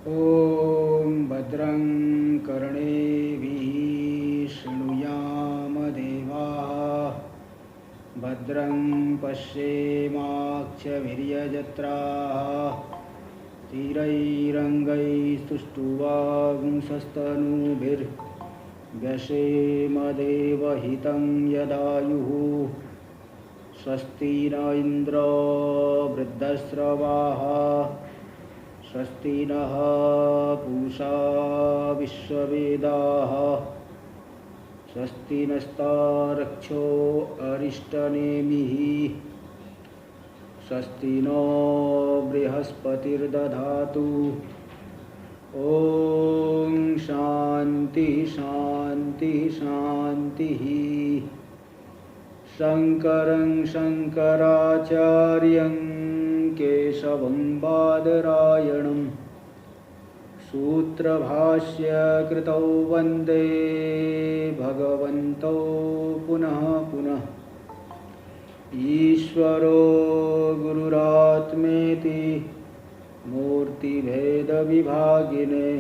ॐ भद्रं कर्णेभिः शृणुयाम देवाः भद्रं पश्येमाक्षभिर्यजत्राः स्थिरैरङ्गैस्तुष्टुवांसस्तनूभिर्व्यसेम देवहितं यदायुः स्वस्ति न इन्द्रो वृद्धश्रवाः स्वस्ति नः पूषा विश्ववेदाः स्वस्ति नस्तार्क्ष्यो अरिष्टनेमिः स्वस्ति नो बृहस्पतिर्दधातु ॐ शान्ति शान्ति शान्तिः। शङ्करं शङ्कराचार्यं केशवं बादरायणं सूत्रभाष्यकृतौ वन्दे भगवन्तौ पुनः पुनः। ईश्वरो गुरुरात्मेति मूर्तिभेदविभागिने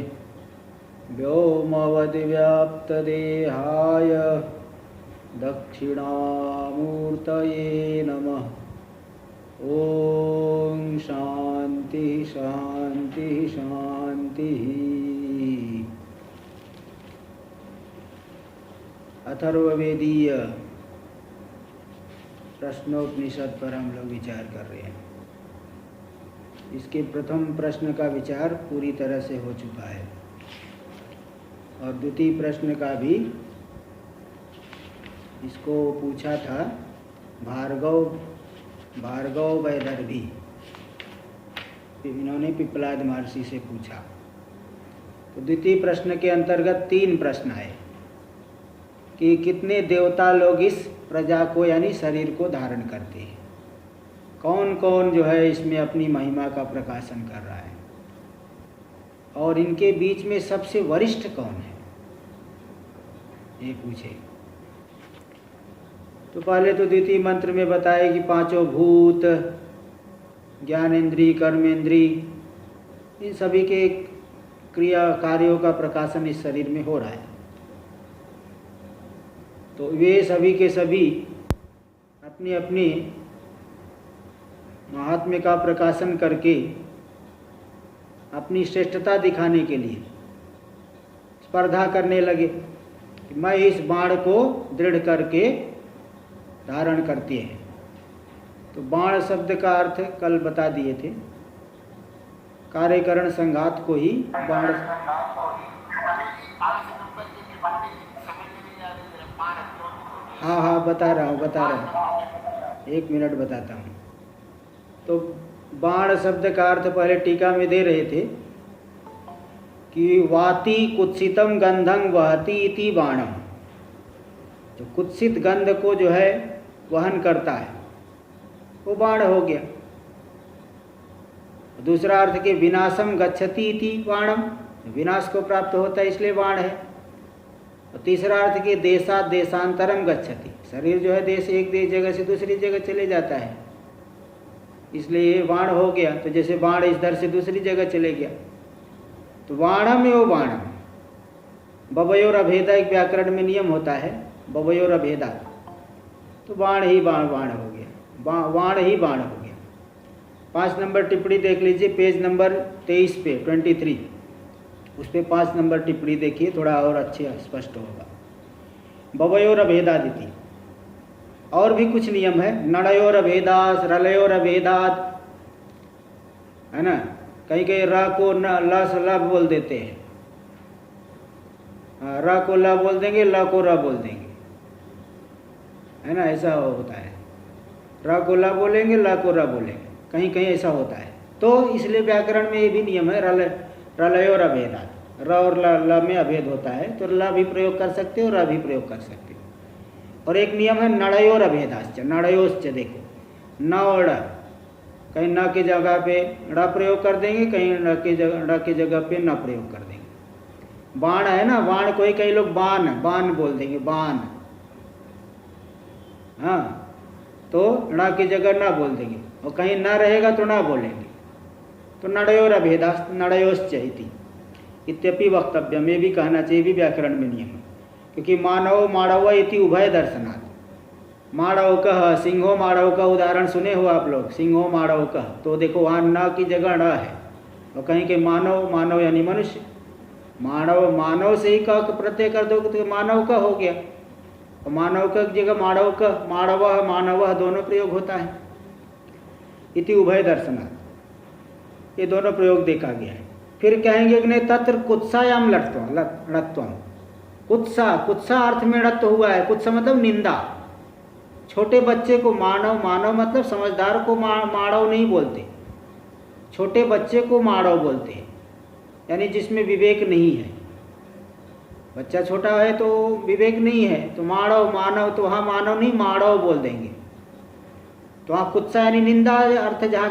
व्योमवद्व्याप्तदेहाय दक्षिणामूर्तये नमः। ॐ शान्ति शान्ति शान्तिः। अथर्ववेदीय प्रश्नोपनिषद पर हम लोग विचार कर रहे हैं। इसके प्रथम प्रश्न का विचार पूरी तरह से हो चुका है और द्वितीय प्रश्न का भी इसको पूछा था भार्गव वैदर्भी। इन्होंने पिप्पलाद महर्षि से पूछा। तो द्वितीय प्रश्न के अंतर्गत 3 प्रश्न आए कि कितने देवता लोग इस प्रजा को यानी शरीर को धारण करते हैं, कौन कौन जो है इसमें अपनी महिमा का प्रकाशन कर रहा है, और इनके बीच में सबसे वरिष्ठ कौन है, ये पूछे। तो पहले तो द्वितीय मंत्र में बताया कि 5 भूत, ज्ञानेन्द्रिय, कर्मेंद्रिय, इन सभी के क्रिया कार्यों का प्रकाशन इस शरीर में हो रहा है। तो वे सभी के सभी अपनी अपनी महात्म्य का प्रकाशन करके अपनी श्रेष्ठता दिखाने के लिए स्पर्धा करने लगे कि मैं इस बाण को दृढ़ करके धारण करते हैं। तो बाण शब्द का अर्थ कल बता दिए थे, कार्यकरण संघात को ही बाण। हाँ बता रहा हूँ 1 मिनट बताता हूँ। तो बाण शब्द का अर्थ पहले टीका में दे रहे थे कि वाति कुत्सितम गंधं वहति इति बाणम। जो कुत्सित गंध को जो है वहन करता है वो बाण हो गया। दूसरा अर्थ के विनाशम गच्छति इति बाणम, विनाश को प्राप्त होता है इसलिए बाण है। और तीसरा अर्थ के देशात देशांतरम गच्छति, शरीर जो है देश एक जगह से दूसरी जगह चले जाता है इसलिए ये बाण हो गया। तो जैसे बाण इस दर से दूसरी जगह चले गया तो बाणम एवं बाणम। बवयोर अभेदा एक व्याकरण में नियम होता है, बवयोर अभेदा, तो बाण ही बाण हो गया, बाण ही बाण हो गया। 5 नंबर टिप्पणी देख लीजिए, पेज नंबर 23 पे 23, उस पर 5 नंबर टिप्पणी देखिए, थोड़ा और अच्छे स्पष्ट होगा। बवयोर अभेदादिति। और भी कुछ नियम है, नड़योर अभेदास, रलयोर अभेदात, है ना। कहीं कहीं र को न ल से ल बोल देते हैं, र को ल बोल देंगे, ल को र बोल देंगे, है ना, ऐसा होता है। र को ल बोलेंगे, ल को र बोलेंगे, कहीं कहीं ऐसा होता है। तो इसलिए व्याकरण में ये भी नियम है, रलयोर अभेदात, र और ल में अभेद होता है तो ल भी प्रयोग कर सकते हो, र भी प्रयोग कर सकते हो। और एक नियम है नड़योर अभेदाश्च, नड़योश्च। देखो न और ड़, कहीं न की जगह पे ड़ प्रयोग कर देंगे, कहीं ड़ की जगह पे न प्रयोग कर देंगे। बाण है ना, बाण को ही कई लोग बाण बोल देंगे, बाण, हाँ, तो ण की जगह न बोल देंगे, और कहीं न रहेगा तो न बोलेंगे। तो नड़योर अभेदा नड़योश्च इति इत्यपि वक्तव्य में भी कहना चाहिए, भी व्याकरण में नियम है। क्योंकि मानव माड़व इति उभय दर्शनात्, माड़व कह सिंहो माड़व का उदाहरण सुने हो आप लोग, सिंहो माड़व कह, तो देखो वहाँ न की जगह न है, और कहीं के मानव, मानव यानी मनुष्य, मानव मानव से ही क प्रत्यय कर दो तो मानव का हो गया, और मानव का जगह माड़व का, माड़व मानव दोनों प्रयोग होता है। इति उभय दर्शनात्, ये दोनों प्रयोग देखा गया है। फिर कहेंगे कि नहीं तत्र कुत्सायाम लत्वम, कुत्सा, कुत्सा अर्थ में णत्व हुआ है। कुत्सा मतलब निंदा। छोटे बच्चे को मानव, मानव मतलब समझदार को माड़व नहीं बोलते, छोटे बच्चे को माड़व बोलते हैं, यानी जिसमें विवेक नहीं है। बच्चा छोटा है तो विवेक नहीं है, तो माड़व मानव, तो वहाँ मानव नहीं माड़व बोल देंगे। तो वहाँ कुत्सा यानी निंदा अर्थ जहाँ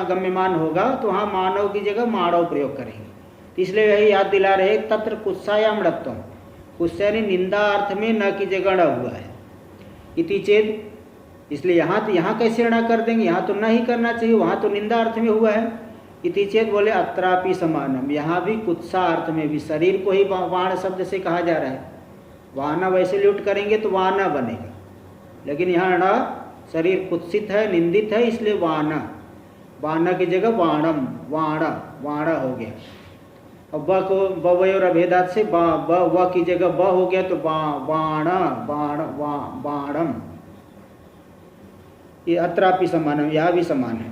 गम्यमान होगा तो वहाँ मानव की जगह माड़व प्रयोग करेंगे। तो इसलिए यही याद दिला रहे तत्र कुत्सायाम णत्वम, कुत्सा यानी निंदा अर्थ में न की जगह ण हुआ है। इति चेत, इसलिए यहाँ कैसे ण कर देंगे, यहाँ तो न ही करना चाहिए, वहाँ तो निंदा अर्थ में हुआ है। इति चेत बोले अत्रापि समानम, यहाँ भी कुत्सा अर्थ में भी शरीर को ही वाण शब्द से कहा जा रहा है। वाना वैसे लुट करेंगे तो वाना बनेगा, लेकिन यहाँ न शरीर कुत्सित है, निंदित है, इसलिए वाना, वाना की जगह वाणम, वाणा, वाणा हो गया। अब ब को बवयोर अभेदात से व की जगह ब हो गया तो बाण, बाण, बाणम। ये अत्रापि समानम, यह भी समान है।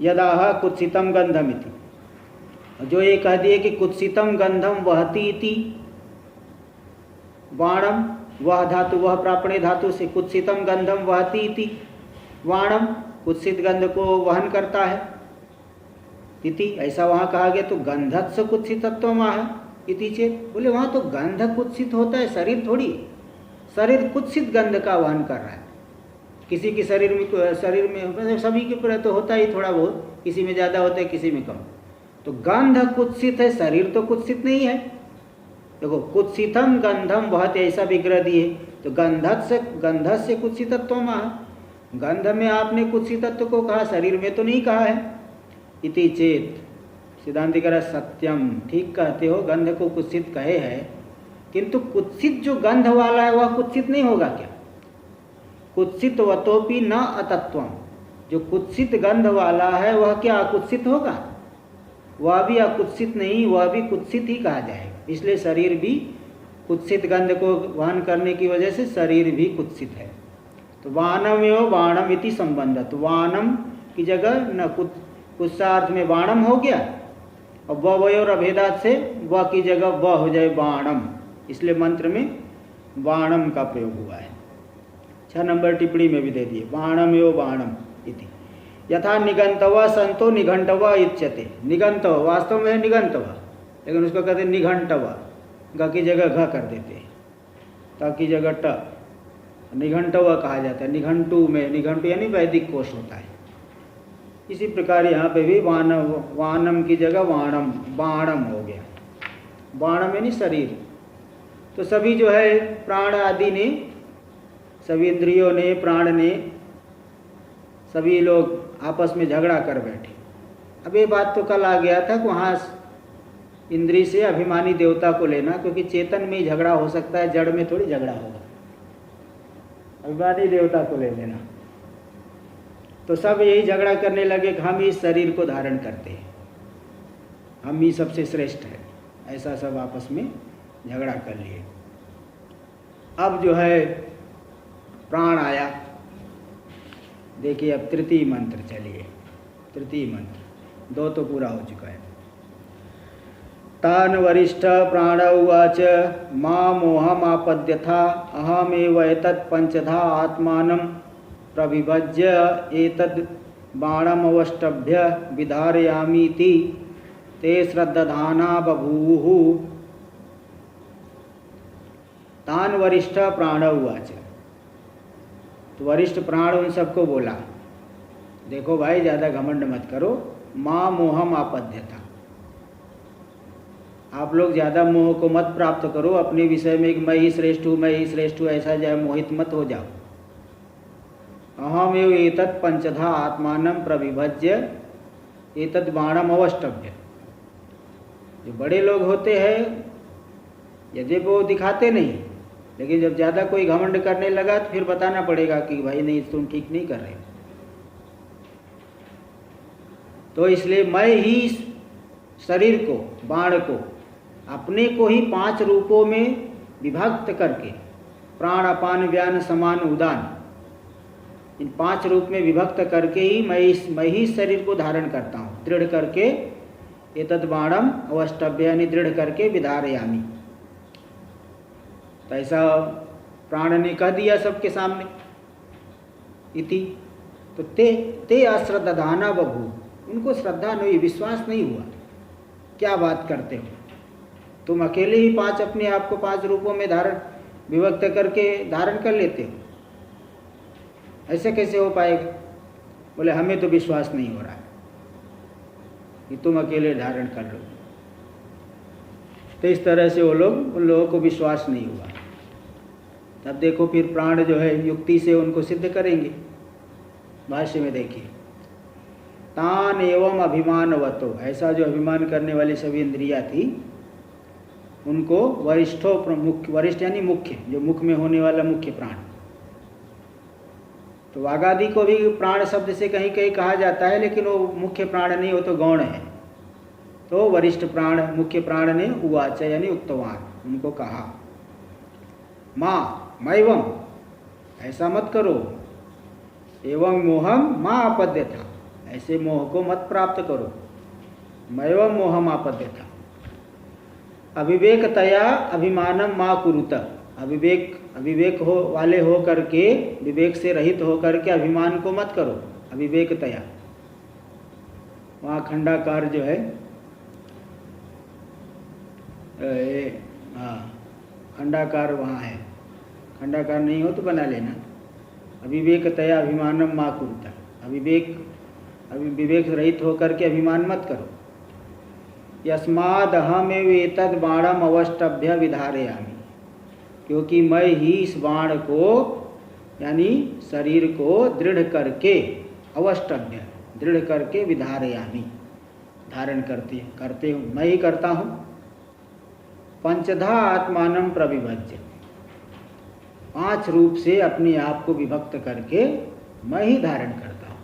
यदाह कुत्सितम गंधम इति, जो ये कह दिए कि कुत्सितम गंधम वहति इति, वाणम, वह धातु, वह प्रापणे धातु से कुत्सितम गंधम वहति इति, वाणम कुत्सित गंध को वहन करता है, इति ऐसा वहाँ कहा गया। तो गंधत्स कुत्सितत्व है इति चेत, बोले वहाँ तो गंध कुत्सित होता है, शरीर थोड़ी, शरीर कुत्सित गंध का वहन कर रहा है। किसी के शरीर में सभी के तो होता ही थोड़ा बहुत, किसी में ज़्यादा होता है किसी में कम। तो गंध कुत्सित है, शरीर तो कुत्सित नहीं है। देखो कुत्सितम गंधम बहुत ऐसा विग्रह दिए, तो गंधस्य कुत्सितत्व, गंध में आपने कुत्सितत्व को कहा, शरीर में तो नहीं कहा है। इति चेत, सिद्धांति कह रहा सत्यम, ठीक कहते हो, गंध को कुत्सित कहे है, किंतु कुत्सित जो गंध वाला है वह कुत्सित नहीं होगा क्या? कुत्सित वतोपि न अतत्वम, जो कुत्सित गंध वाला है वह क्या अकुत्सित होगा? वह भी अकुत्सित नहीं, वह भी कुत्सित ही कहा जाएगा। इसलिए शरीर भी कुत्सित गंध को वहन करने की वजह से शरीर भी कुत्सित है। तो वानम एवं वाणम इति संबंध, तो वानम की जगह न कुत्सार्थ में वाणम हो गया, और वयोर अभेदात से व की जगह व हो जाए वाणम, इसलिए मंत्र में वाणम का प्रयोग हुआ है। 6 नंबर टिप्पणी में भी दे दिए वाणम एवं वाणम इति। यथा निघंटव संतो निघंटव इच्यते, निघंटव वास्तव में है निघंटव, लेकिन उसको कहते हैं निघंटव, ग की जगह घ कर देते हैं, त की जगह ट, निघंटव कहा जाता है। निघंटू में, निघंटू यानी वैदिक कोश होता है। इसी प्रकार यहाँ पे भी वानम की जगह वाणम, बाणम हो गया। बाणम यानी शरीर। तो सभी जो है प्राण आदि ने, सभी इंद्रियों ने, प्राण ने, सभी लोग आपस में झगड़ा कर बैठे। अब ये बात तो कल आ गया था कि वहाँ इंद्री से अभिमानी देवता को लेना, क्योंकि चेतन में ही झगड़ा हो सकता है, जड़ में थोड़ी झगड़ा होगा। अभिमानी देवता को ले लेना, तो सब यही झगड़ा करने लगे कि हम इस शरीर को धारण करते हैं, हम ही सबसे श्रेष्ठ है, ऐसा सब आपस में झगड़ा कर लिए। अब जो है प्राण आया, देखिए अब तृतीय मंत्र, चलिए तृतीय मंत्र, 2 तो पूरा हो चुका है। तान वरिष्ठ प्राण उवाच मां मोहमापद्यथा अहमेव एतत् पंचधा आत्मानं प्रविभज्य एतद् बाणमवष्टभ्य विधारयामीति ते श्रद्धाना बभूवुः। तान वरिष्ठ प्राण उवाच, तो वरिष्ठ प्राण उन सबको बोला, देखो भाई ज़्यादा घमंड मत करो, मां मोहम आपद्यथा, आप लोग ज़्यादा मोह को मत प्राप्त करो अपने विषय में कि मैं ही श्रेष्ठ हूँ, मैं ही श्रेष्ठ हूँ, ऐसा जाए मोहित मत हो जाओ। अहमेव एतत् पंचधा आत्मानं प्रविभज्य एतद् बाणम अवष्टभ्य। जो बड़े लोग होते हैं यदि वो दिखाते नहीं, लेकिन जब ज़्यादा कोई घमंड करने लगा तो फिर बताना पड़ेगा कि भाई नहीं, तुम ठीक नहीं कर रहे। तो इसलिए मैं ही शरीर को, बाण को, अपने को ही 5 रूपों में विभक्त करके, प्राण अपान व्यान समान उदान, इन 5 रूप में विभक्त करके ही मैं ही शरीर को धारण करता हूँ। दृढ़ करके एतद् बाणम अवष्टभ्य, यानी दृढ़ करके विधारयामि। तो ऐसा प्राण ने कह दिया सबके सामने इति। तो ते अश्रद्धाना बभू, उनको श्रद्धा नहीं, विश्वास नहीं हुआ। क्या बात करते हो, तुम अकेले ही 5 अपने आप को 5 रूपों में विभक्त करके धारण कर लेते हो, ऐसे कैसे हो पाएगा? बोले हमें तो विश्वास नहीं हो रहा है कि तुम अकेले धारण कर लो। तो इस तरह से उन लोगों को विश्वास नहीं हुआ। तब देखो फिर प्राण जो है युक्ति से उनको सिद्ध करेंगे। भाष्य में देखिए, तान एवं अभिमानवतो, ऐसा जो अभिमान करने वाली सभी इंद्रियां थी उनको वरिष्ठो मुख्य, वरिष्ठ यानी मुख्य, जो मुख में होने वाला मुख्य प्राण। तो वागादि को भी प्राण शब्द से कहीं कहीं कहा जाता है, लेकिन वो मुख्य प्राण नहीं, वो तो गौण है। तो वरिष्ठ प्राण, मुख्य प्राण ने उवाच यानी उक्तवान, उनको कहा, माँ मैवम, ऐसा मत करो, एवं मोहम माँ आपद्य था, ऐसे मोह को मत प्राप्त करो। मैवम मोहम आपद्य था, अविवेकतया अभिमानम माँ कुरुत, अविवेक हो वाले हो करके, विवेक से रहित हो करके अभिमान को मत करो। अविवेकतया, वहाँ खंडाकार जो है, खंडाकार वहाँ है, खंडाकार नहीं हो तो बना लेना। अविवेकतया अभिमानम माँ कुरुत, विवेक रहित होकर के अभिमान मत करो। यस्मादहमेव एतद् बाणम अवष्टभ्य विधारयामि, क्योंकि मैं ही इस बाण को यानी शरीर को दृढ़ करके, अवष्टभ्य दृढ़ करके, विधारयामि धारण करते हूँ, मैं ही करता हूँ। पंचधा आत्मानं प्रविभज्य, 5 रूप से अपने आप को विभक्त करके मैं ही धारण करता हूँ।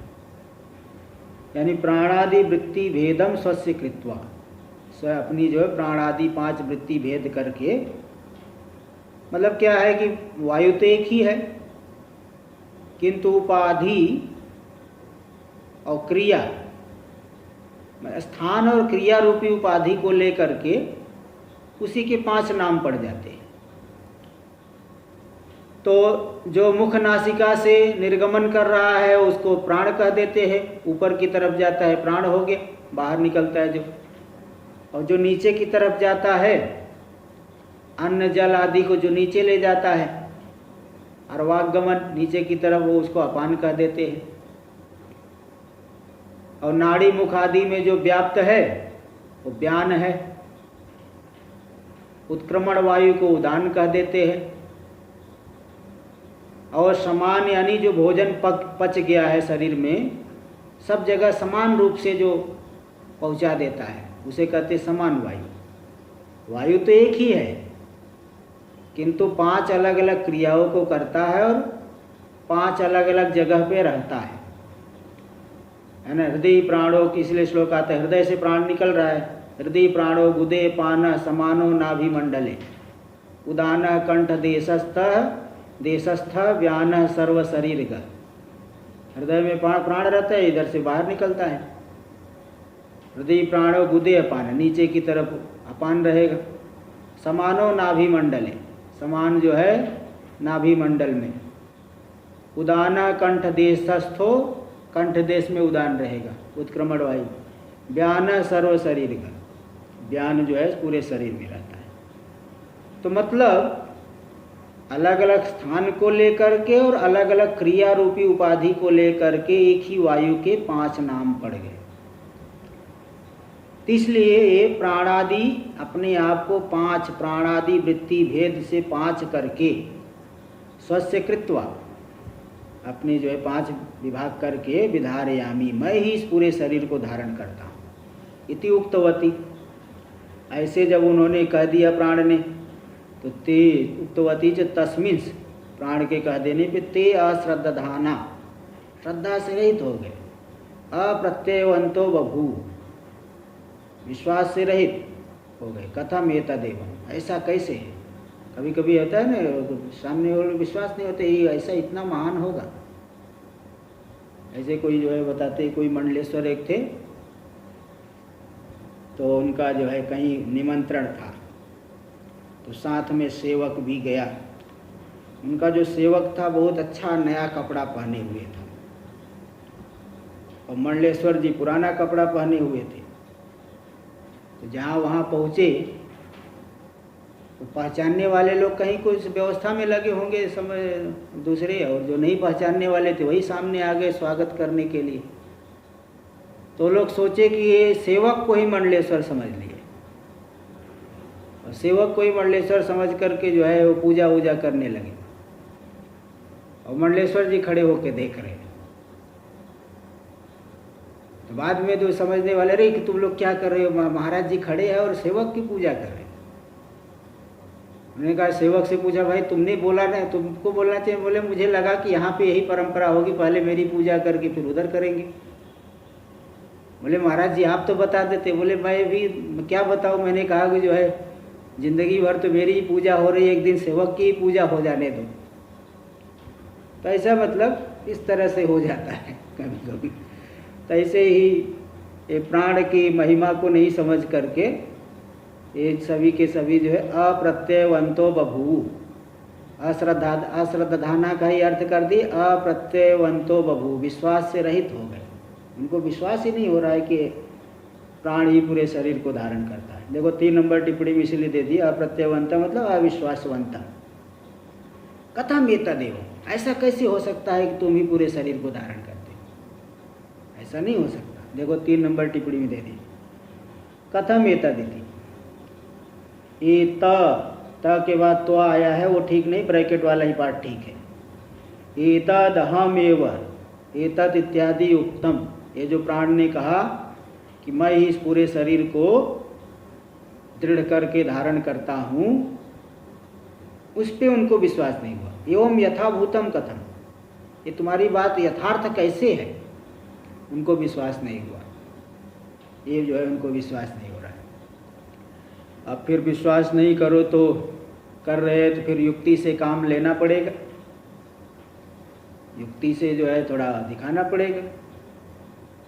यानी प्राणादि वृत्ति भेदम स्वस्य कृत्वा, अपनी जो है प्राणादि 5 वृत्ति भेद करके, मतलब क्या है कि वायु तो एक ही है, किंतु उपाधि और क्रिया, स्थान और क्रिया रूपी उपाधि को लेकर के उसी के 5 नाम पड़ जाते हैं। तो जो मुख नासिका से निर्गमन कर रहा है उसको प्राण कह देते हैं, ऊपर की तरफ जाता है प्राण हो गया, बाहर निकलता है जो। और जो नीचे की तरफ जाता है, अन्न जल आदि को जो नीचे ले जाता है, और वागमन नीचे की तरफ, वो उसको अपान कह देते हैं। और नाड़ी मुख आदि में जो व्याप्त है वो व्यान है। उत्क्रमण वायु को उदान कह देते हैं। और समान यानी जो भोजन पच गया है शरीर में, सब जगह समान रूप से जो पहुंचा देता है उसे कहते समान वायु। वायु तो एक ही है, किंतु 5 अलग अलग क्रियाओं को करता है और 5 अलग अलग जगह पे रहता है ना। हृदय प्राणों की, इसलिए श्लोक आता है, हृदय से प्राण निकल रहा है। हृदय प्राणो गुदे पान समानो नाभि मंडले, उदान कंठ देशस्थ व्यान सर्व शरीर का। हृदय में प्राण रहता है, इधर से बाहर निकलता है। हृदय प्राणो गुदे अपान, नीचे की तरफ अपान रहेगा। समानो नाभि मंडले, समान जो है नाभि मंडल में। उदाना कंठ देशस्थो, कंठ देश में उदान रहेगा, उत्क्रमण वायु। व्यान सर्व शरीर का, व्यान जो है पूरे शरीर में रहता है। तो मतलब अलग अलग स्थान को लेकर के और अलग अलग क्रिया रूपी उपाधि को लेकर के एक ही वायु के 5 नाम पड़ गए। इसलिए ये प्राणादि अपने आप को 5 प्राणादि वृत्ति भेद से 5 करके स्वस्य कृत्वा, अपने जो है 5 विभाग करके विधारयामी, मैं ही इस पूरे शरीर को धारण करता हूँ। इति उक्तवती, ऐसे जब उन्होंने कह दिया प्राण ने, तो ते उक्तवती च तस्मिन्, प्राण के कह देने पे ते अश्रद्धाना, श्रद्धा से रहित हो गए, अप्रत्ययवंतो बभू, विश्वास से रहित हो गए। कथम एतदेवम्, ऐसा कैसे है? कभी कभी होता है ना, सामने वाले विश्वास नहीं होते, ये ऐसा इतना महान होगा। ऐसे कोई जो है बताते, कोई मंडलेश्वर एक थे, तो उनका जो है कहीं निमंत्रण था, तो साथ में सेवक भी गया। उनका जो सेवक था बहुत अच्छा नया कपड़ा पहने हुए था, और मंडलेश्वर जी पुराना कपड़ा पहने हुए थे। तो जहाँ वहाँ पहुँचे तो पहचानने वाले लोग कहीं कुछ व्यवस्था में लगे होंगे समय दूसरे, और जो नहीं पहचानने वाले थे वही सामने आ गए स्वागत करने के लिए। तो लोग सोचे कि ये सेवक को ही मंडलेश्वर समझ लिए, और सेवक को ही मंडलेश्वर समझ करके जो है वो पूजा वूजा करने लगे। और मंडलेश्वर जी खड़े होके देख रहे हैं। तो बाद में जो समझने वाले, रहे कि तुम लोग क्या कर रहे हो, महाराज जी खड़े हैं और सेवक की पूजा कर रहे हैं। उन्होंने कहा, सेवक से पूछा, भाई तुमने बोला ना, तुमको बोलना चाहिए। बोले मुझे लगा कि यहाँ पे यही परंपरा होगी, पहले मेरी पूजा करके फिर उधर करेंगे। बोले महाराज जी आप तो बता देते। बोले मैं भी क्या बताऊँ, मैंने कहा कि जो है जिंदगी भर तो मेरी ही पूजा हो रही है, एक दिन सेवक की ही पूजा हो जाने दो। तो ऐसा मतलब इस तरह से हो जाता है कभी कभी। तो ऐसे ही ये प्राण की महिमा को नहीं समझ करके ये सभी के सभी जो है अप्रत्ययवंतो बभू, अश्रद्धाना का ही अर्थ कर दी, अप्रत्ययवंतो बभू, विश्वास से रहित हो गए। उनको विश्वास ही नहीं हो रहा है कि प्राण ही पूरे शरीर को धारण करता है। देखो 3 नंबर टिप्पणी में इसलिए दे दी, अप्रत्ययवंता मतलब अविश्वासवंता। कथम एतदेव, ऐसा कैसे हो सकता है कि तुम ही पूरे शरीर को धारण करते हो? ऐसा नहीं हो सकता। देखो 3 नंबर टिप्पणी में दे दी, कथम एतदिति। ये त के बाद तो आया है वो ठीक नहीं, ब्रैकेट वाला ही पार्ट ठीक है। एतदहमेव एतद इत्यादि उत्तम, ये जो प्राण ने कहा कि मैं ही इस पूरे शरीर को दृढ़ करके धारण करता हूँ, उस पे उनको विश्वास नहीं हुआ। एवं यथाभूतम कथम, ये तुम्हारी बात यथार्थ कैसे है, उनको विश्वास नहीं हुआ। ये जो है उनको विश्वास नहीं हो रहा है। अब फिर विश्वास नहीं करो तो कर रहे हैं, तो फिर युक्ति से काम लेना पड़ेगा, युक्ति से जो है थोड़ा दिखाना पड़ेगा।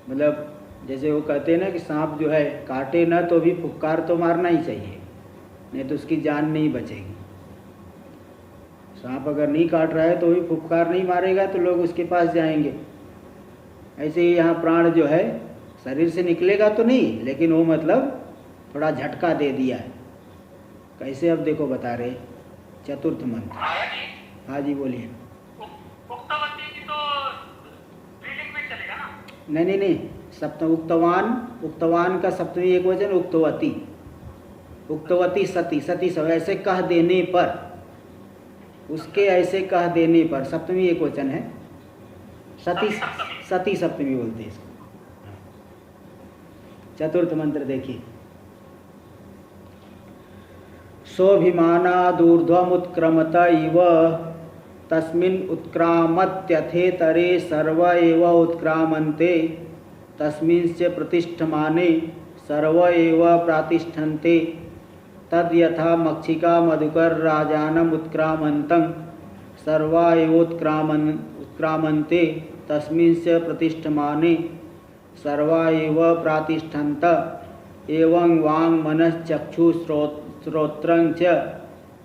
मतलब जैसे वो कहते हैं ना कि सांप जो है काटे ना तो भी फुक्कार तो मारना ही चाहिए, नहीं तो उसकी जान नहीं बचेगी। सांप अगर नहीं काट रहा है तो भी फुक्कार नहीं मारेगा तो लोग उसके पास जाएंगे। ऐसे ही यहाँ प्राण जो है शरीर से निकलेगा तो नहीं, लेकिन वो मतलब थोड़ा झटका दे दिया है। कैसे, अब देखो बता रहे चतुर्थ मंत्र। हाँ जी बोलिए। नहीं, सप्तम उक्तवान का सप्तमी एक वचन उक्तवती सती, सती सब ऐसे कह देने पर, उसके ऐसे कह देने पर, सप्तमी एक वचन है, सती सप्तमी बोलते हैं इसको। चतुर्थ मंत्र देखिए, सोऽभिमानादूर्ध्वमुत्क्रमत इव तस्मिन् उत्क्रामत्यथेतरे सर्व एव उत्क्रामन्ते तस्मिंश्च प्रतिष्ठमाने सर्व एव प्रातिष्ठन्ते तद् यथा मक्षिका मधुकर राजानम् उत्क्रामन्तं सर्वा एवोत्क्रामन्ते तस्मिंश्च प्रतिष्ठमाने सर्वा एव प्रातिष्ठन्त एवं वाङ् मनश्चक्षु श्रोत्रं च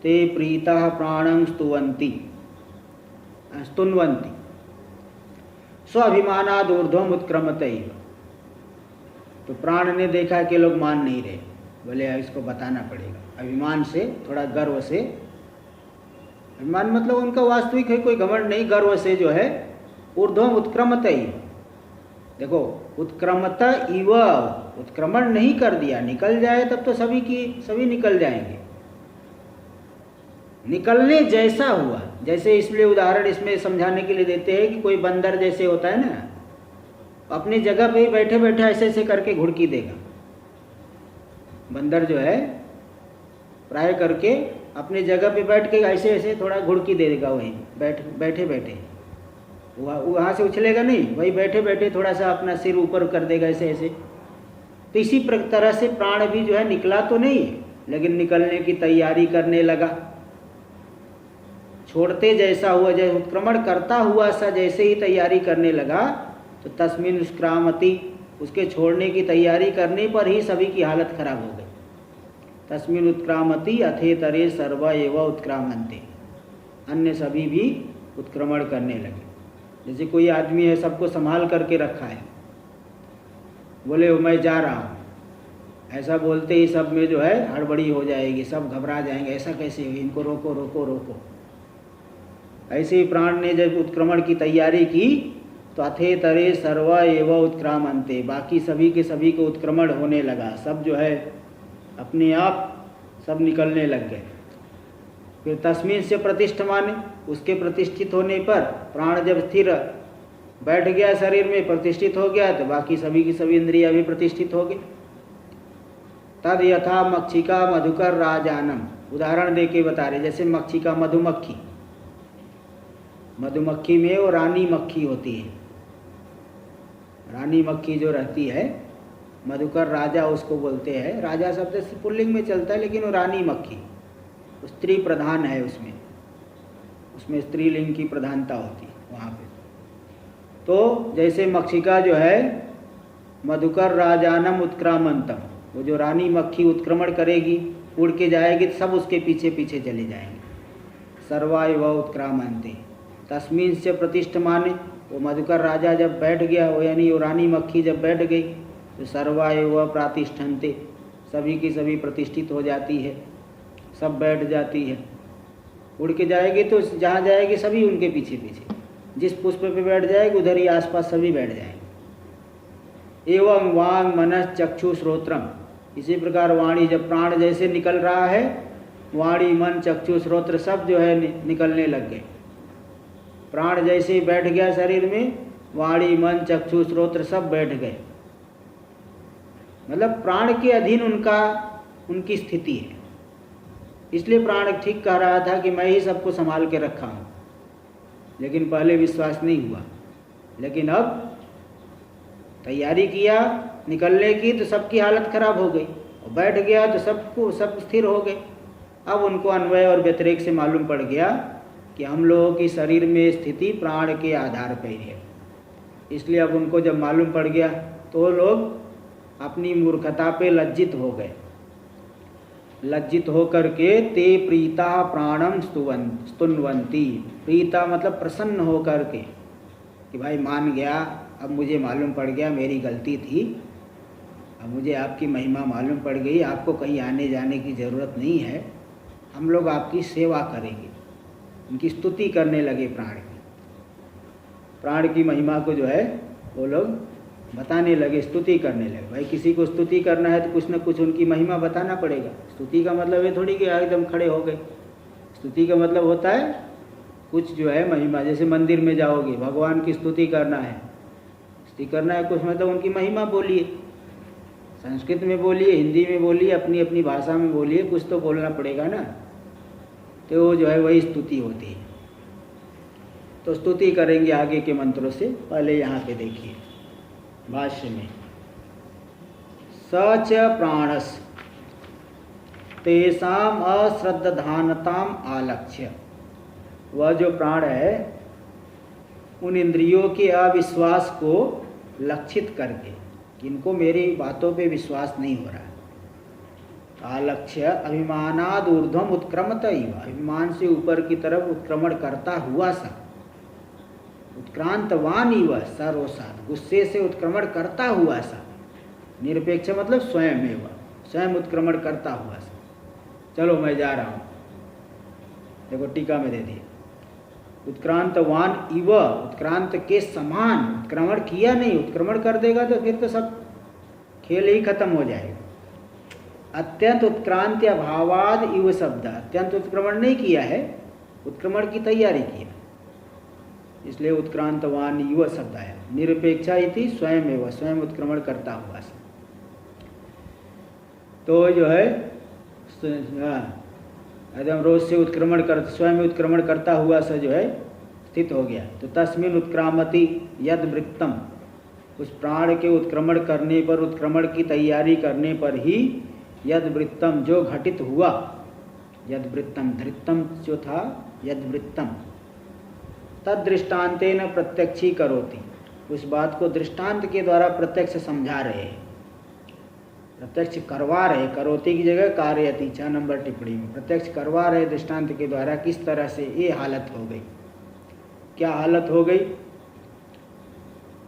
ते प्रीतः प्राणं स्तुवन्ति स्वाभिमानादूर्ध्वम उत्क्रमतैव। तो प्राण ने देखा कि लोग मान नहीं रहे, बोले इसको बताना पड़ेगा। अभिमान से, थोड़ा गर्व से, अभिमान मतलब उनका वास्तविक है, कोई घमंड नहीं, गर्व से जो है ऊर्ध्वम उत्क्रमतैव। देखो उत्क्रमत इव, उत्क्रमण नहीं कर दिया, निकल जाए तब तो सभी निकल जाएंगे। निकलने जैसा हुआ। जैसे इसलिए उदाहरण इसमें समझाने के लिए देते हैं कि कोई बंदर जैसे होता है ना, अपनी जगह पे ही बैठे बैठे ऐसे ऐसे करके घुड़की देगा। बंदर जो है प्राय करके अपनी जगह पे बैठ के ऐसे ऐसे थोड़ा घुड़की दे देगा, वहीं बैठे बैठे वहाँ से उछलेगा नहीं, वही बैठे बैठे थोड़ा सा अपना सिर ऊपर कर देगा ऐसे ऐसे। तो इसी तरह से प्राण भी जो है निकला तो नहीं, लेकिन निकलने की तैयारी करने लगा। छोड़ते जैसा हुआ, जैसे उत्क्रमण करता हुआ सा जैसे ही तैयारी करने लगा, तो तस्मिन उत्क्रामति, उसके छोड़ने की तैयारी करने पर ही सभी की हालत खराब हो गई। तस्मिन उत्क्रामति अथेतरे सर्व एव उत्क्रामन्ते, अन्य सभी भी उत्क्रमण करने लगे। जैसे कोई आदमी है, सबको संभाल करके रखा है, बोले मैं जा रहा हूँ, ऐसा बोलते ही सब में जो है हड़बड़ी हो जाएगी, सब घबरा जाएंगे, ऐसा कैसे हो, इनको रोको रोको रोको। ऐसे ही प्राण ने जब उत्क्रमण की तैयारी की तो अथे तरे सर्व एव उत्क्रामन्ते, बाकी सभी के सभी को उत्क्रमण होने लगा। सब जो है अपने आप सब निकलने लग गए। फिर तस्मीन से प्रतिष्ठमाने, उसके प्रतिष्ठित होने पर प्राण जब स्थिर बैठ गया, शरीर में प्रतिष्ठित हो गया, तो बाकी सभी की सभी इंद्रियां भी प्रतिष्ठित हो गई। तद यथा मक्षिका मधुकर राजानम, उदाहरण दे के बता रहे, जैसे मक्षिका मधुमक्खी, मधुमक्खी में वो रानी मक्खी होती है, रानी मक्खी जो रहती है, मधुकर राजा उसको बोलते हैं। राजा शब्द पुल्लिंग में चलता है, लेकिन वो रानी मक्खी स्त्री प्रधान है, उसमें स्त्रीलिंग की प्रधानता होती है वहाँ पे। तो जैसे मक्षिका जो है मधुकर राजानम उत्क्रामंतम, वो जो रानी मक्खी उत्क्रमण करेगी, उड़ के जाएगी, तो सब उसके पीछे पीछे चले जाएंगे। सर्वाय व उत्क्रामंते तस्मीन से प्रतिष्ठमाने, वो मधुकर राजा जब बैठ गया, वो यानी वो रानी मक्खी जब बैठ गई, तो सर्वाय व प्रातिष्ठन्ते, सभी की सभी प्रतिष्ठित हो जाती है, सब बैठ जाती है। उड़ के जाएगी तो जहाँ जाएगी सभी उनके पीछे पीछे, जिस पुष्प पे बैठ जाएगी उधर ही आसपास सभी बैठ जाएंगे। एवं वांग मनस चक्षु श्रोत्रम, इसी प्रकार वाणी, जब प्राण जैसे निकल रहा है, वाणी मन चक्षु श्रोत्र सब जो है निकलने लग गए। प्राण जैसे ही बैठ गया शरीर में, वाणी मन चक्षु श्रोत्र सब बैठ गए। मतलब प्राण के अधीन उनकी स्थिति है। इसलिए प्राण ठीक कह रहा था कि मैं ही सबको संभाल के रखा हूँ, लेकिन पहले विश्वास नहीं हुआ। लेकिन अब तैयारी किया निकलने की, तो सबकी हालत खराब हो गई, और बैठ गया तो सब स्थिर हो गए। अब उनको अन्वय और व्यतिरेक से मालूम पड़ गया कि हम लोगों की शरीर में स्थिति प्राण के आधार पर है। इसलिए अब उनको जब मालूम पड़ गया तो लोग अपनी मूर्खता पे लज्जित हो गए। लज्जित होकर के ते प्रीता प्राणम स्तुन्वन्ति, प्रीता मतलब प्रसन्न होकर के, कि भाई मान गया, अब मुझे मालूम पड़ गया मेरी गलती थी, अब मुझे आपकी महिमा मालूम पड़ गई, आपको कहीं आने जाने की ज़रूरत नहीं है, हम लोग आपकी सेवा करेंगे। उनकी स्तुति करने लगे प्राण की महिमा को जो है वो लोग बताने लगे, स्तुति करने लगे। भाई किसी को स्तुति करना है तो कुछ न कुछ उनकी महिमा बताना पड़ेगा। स्तुति का मतलब ये थोड़ी कि एकदम खड़े हो गए। स्तुति का मतलब होता है कुछ जो है महिमा, जैसे मंदिर में जाओगे, भगवान की स्तुति करना है, स्तुति करना है कुछ मतलब उनकी महिमा बोलिए, संस्कृत में बोलिए, हिंदी में बोलिए, अपनी अपनी भाषा में बोलिए, कुछ तो बोलना पड़ेगा ना। तो वो जो है वही स्तुति होती है। तो स्तुति करेंगे आगे के मंत्रों से, पहले यहाँ पे देखिए भाष्य में, सच प्राणस तेषाम अश्रद्धानताम आलक्ष्य, वह जो प्राण है उन इंद्रियों के अविश्वास को लक्षित करके, इनको मेरी बातों पे विश्वास नहीं हो रहा है, आलक्ष्य अभिमानाद ऊर्ध्वम उत्क्रमत, अभिमान से ऊपर की तरफ उत्क्रमण करता हुआ सा, उत्क्रांतवान इव सर्वसाद, गुस्से से उत्क्रमण करता हुआ सा, निरपेक्ष मतलब स्वयं एवं, स्वयं उत्क्रमण करता हुआ सा, चलो मैं जा रहा हूँ। देखो टीका में दे दिए, उत्क्रांतवान इव, उत्क्रांत के समान, उत्क्रमण किया नहीं, उत्क्रमण कर देगा तो फिर तो सब खेल ही खत्म हो जाएगा। अत्यंत उत्क्रांति अभावाद इव शब्द, अत्यंत उत्क्रमण नहीं किया है, उत्क्रमण की तैयारी किया, इसलिए उत्क्रांतवान युव शब्द आया। निरपेक्षा इति स्वयं एवं, स्वयं उत्क्रमण करता हुआ से। तो जो है एकदम रोज से उत्क्रमण कर, स्वयं उत्क्रमण करता हुआ से जो है स्थित हो गया। तो तस्मिन उत्क्रामति यद वृत्तम, उस प्राण के उत्क्रमण करने पर, उत्क्रमण की तैयारी करने पर ही यद वृत्तम जो घटित हुआ, यद वृत्तम धृत्तम जो था, यद वृत्तम तद दृष्टांतेन प्रत्यक्षी करोति, उस बात को दृष्टांत के द्वारा प्रत्यक्ष समझा रहे हैं, प्रत्यक्ष करवा रहे, करोति की जगह कार्यति 6 नंबर टिप्पणी में प्रत्यक्ष करवा रहे दृष्टांत के द्वारा किस तरह से ये हालत हो गई। क्या हालत हो गई?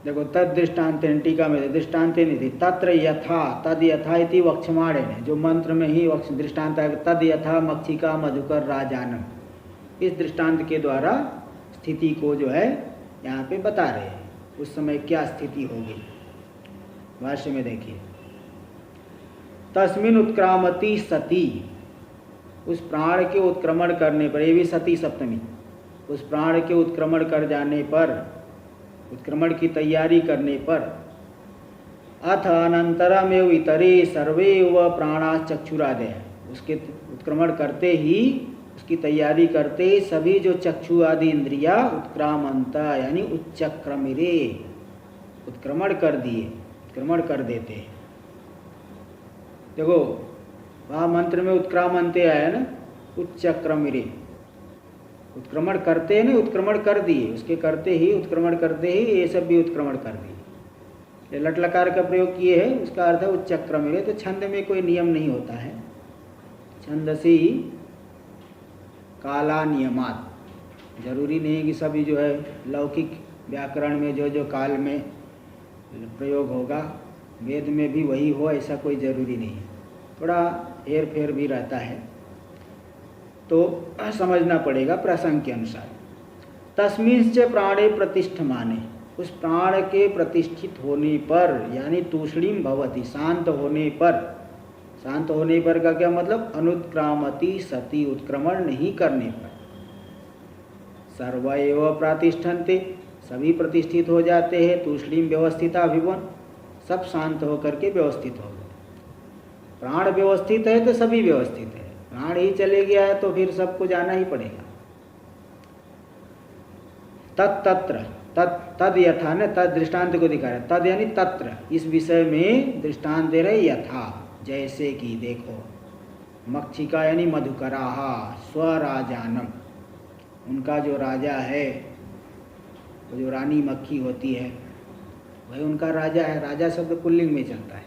देखो, तद दृष्टांत टीका में दृष्टांत नहीं थी, तत्र यथा, तद यथा इति वक्षमाणे ने, जो मंत्र में ही दृष्टांत है, तद यथा मक्षिका मधुकर राजानम, इस दृष्टांत के द्वारा स्थिति को जो है यहाँ पे बता रहे हैं, उस समय क्या स्थिति हो गई। भाष्य में देखिए, तस्मिन उत्क्रामति सती, उस प्राण के उत्क्रमण करने पर, ये भी सती सप्तमी, उस प्राण के उत्क्रमण कर जाने पर, उत्क्रमण की तैयारी करने पर, अथ अनंतरमेव इतरे सर्वे व प्राणा चक्षुरादय, उसके उत्क्रमण करते ही, उसकी तैयारी करते सभी जो चक्षु आदि इंद्रिया उत्क्रामंता यानी उच्चक्रमिरे, उत्क्रमण कर दिए, उत्क्रमण कर देते हैं। देखो वहाँ मंत्र में उत्क्रामंते आया ना, उच्चक्रमिरे, उत्क्रमण करते हैं ना, उत्क्रमण कर दिए, उसके करते ही, उत्क्रमण करते ही ये सब भी उत्क्रमण कर दिए। लट लकार का प्रयोग किए है, उसका अर्थ है उच्चक्रमिरे। तो छंद में कोई नियम नहीं होता है, छंदसी काला नियमात, जरूरी नहीं है कि सभी जो है लौकिक व्याकरण में जो जो काल में प्रयोग होगा, वेद में भी वही हो, ऐसा कोई जरूरी नहीं है, थोड़ा हेर फेर भी रहता है, तो समझना पड़ेगा प्रसंग के अनुसार। तस्मिंश्च प्राणे प्रतिष्ठमाने, उस प्राण के प्रतिष्ठित होने पर, यानी तूष्णीम भवति, शांत होने पर, शांत होने पर का क्या मतलब? अनुत्क्रामति सती, उत्क्रमण नहीं करने पर, सर्व एव प्रतिष्ठन्ते, सभी प्रतिष्ठित हो जाते हैं, तूष्णीम व्यवस्थिता विवन, सब शांत होकर के व्यवस्थित हो गए। प्राण व्यवस्थित है तो सभी व्यवस्थित है, प्राण ही चले गया है तो फिर सबको जाना ही पड़ेगा। तत्र तद यथा ने, तद दृष्टांत को दिखा रहे, तद यानी तत्र, इस विषय में दृष्टांत दे रहे, यथा जैसे कि देखो, मक्षिका यानी मधुकराहा स्वराजानम, उनका जो राजा है, वो जो रानी मक्खी होती है वही उनका राजा है। राजा शब्द पुल्लिंग में चलता है।